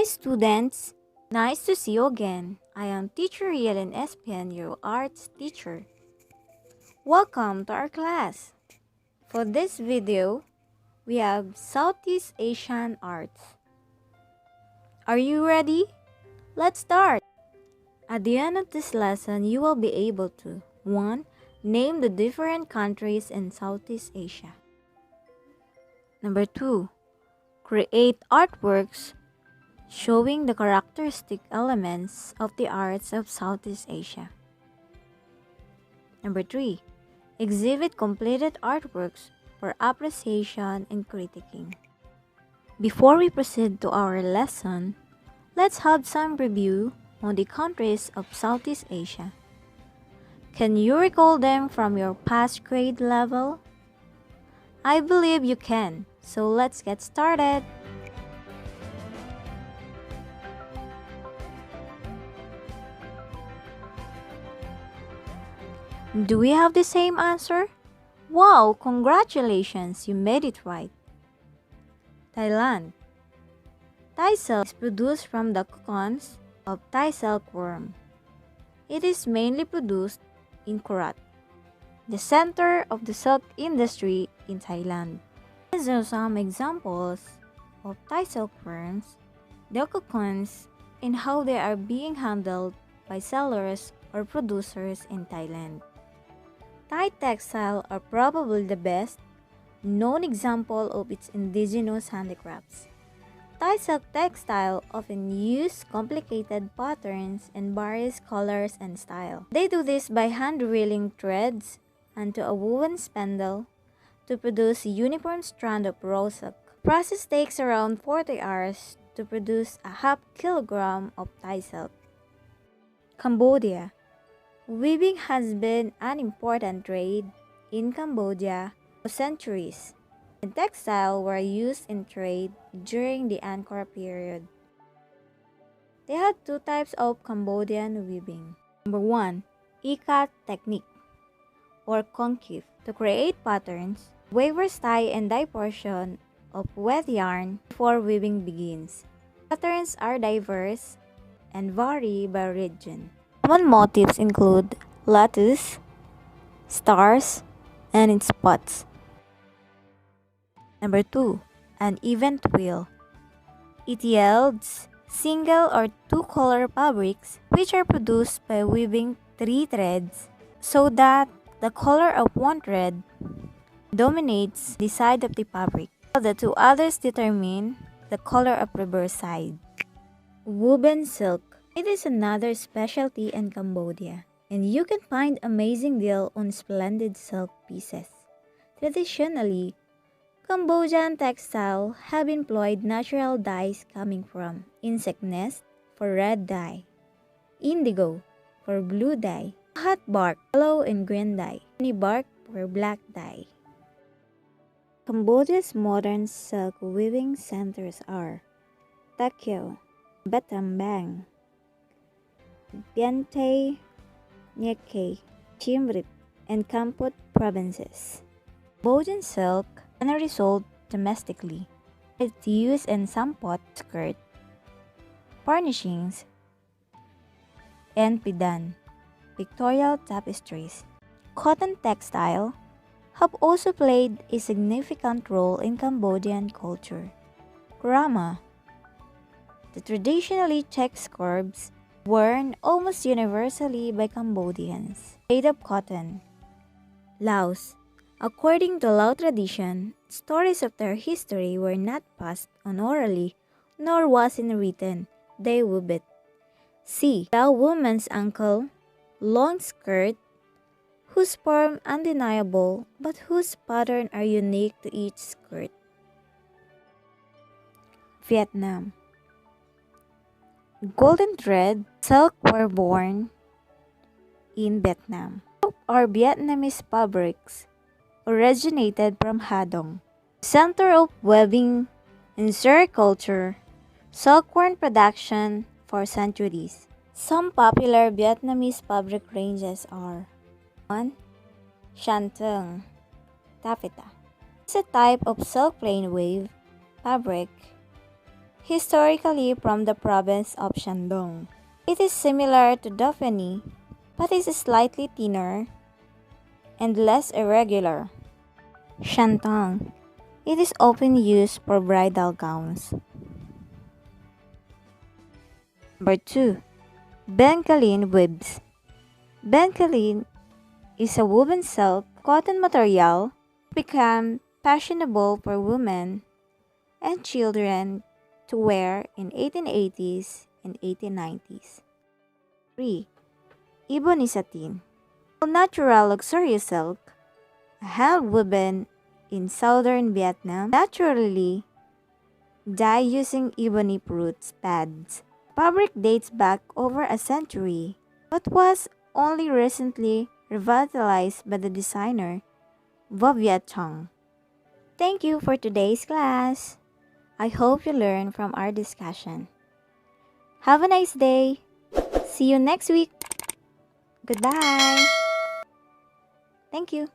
Hi students! Nice to see you again. I am Teacher Yelen Espian, your arts teacher. Welcome to our class. For this video, we have Southeast Asian arts. Are you ready? Let's start! At the end of this lesson, you will be able to 1. Name the different countries in Southeast Asia. Number 2. Create artworks showing the characteristic elements of the arts of Southeast Asia. Number 3. Exhibit completed artworks for appreciation and critiquing. Before we proceed to our lesson, let's have some review on the countries of Southeast Asia. Can you recall them from your past grade level? I believe you can, so let's get started. Do we have the same answer? Wow, congratulations, you made it right. Thailand. Thai silk is produced from the cocoons of Thai silkworm. It is mainly produced in Korat, the center of the silk industry in Thailand. These are some examples of Thai silkworms, their cocoons, and how they are being handled by sellers or producers in Thailand. Thai textiles are probably the best known example of its indigenous handicrafts. Thai silk textile often use complicated patterns and various colors and style. They do this by hand reeling threads onto a woven spindle to produce a uniform strand of raw silk. The process takes around 40 hours to produce a half kilogram of Thai silk. Cambodia. Weaving has been an important trade in Cambodia for centuries, and textiles were used in trade during the Angkor period. They had two types of Cambodian weaving. Number 1, ikat technique, or concave. To create patterns, weavers tie and dye portion of wet yarn before weaving begins. Patterns are diverse and vary by region. Common motifs include lotus, stars, and spots. Number 2, an event wheel. It yields single or two-color fabrics which are produced by weaving 3 threads so that the color of one thread dominates the side of the fabric, while the 2 others determine the color of reverse side. Woven silk. It is another specialty in Cambodia, and you can find amazing deal on splendid silk pieces. Traditionally, Cambodian textiles have employed natural dyes coming from insect nest for red dye, indigo for blue dye, hot bark, yellow and green dye, honey bark for black dye. Cambodia's modern silk weaving centers are Takeo, Battambang, Bien Tay, Nha Kay, Siem Reap, and Kampot provinces. Cambodian silk generally sold domestically. It's used in sampot, skirt, furnishings, and pidan, pictorial tapestries. Cotton textile have also played a significant role in Cambodian culture. Kurama, the traditionally checked scarves worn almost universally by Cambodians, made of cotton. Laos. According to Lao tradition, stories of their history were not passed on orally, nor was it written. They wove it. See, Lao woman's ankle, long skirt, whose form undeniable, but whose pattern are unique to each skirt. Vietnam. Golden thread silk were born in Vietnam. Silk or Vietnamese fabrics originated from Hadong, center of weaving and sericulture, silkworm production for centuries. Some popular Vietnamese fabric ranges are 1. Shantung, taffeta. It's a type of silk plain wave fabric historically from the province of Shandong. It is similar to Dauphiny, but is slightly thinner and less irregular. Shantung. It is often used for bridal gowns. Number 2. Bengalin Webs. Bengalin is a woven silk cotton material became fashionable for women and children to wear in 1880s and 1890s. 3. Ebony satin. A natural luxurious silk, hand woven in southern Vietnam, naturally dyed using ebony fruit pads. Fabric dates back over a century, but was only recently revitalized by the designer Viet Chong. Thank you for today's class. I hope you learned from our discussion. Have a nice day. See you next week. Goodbye. Thank you.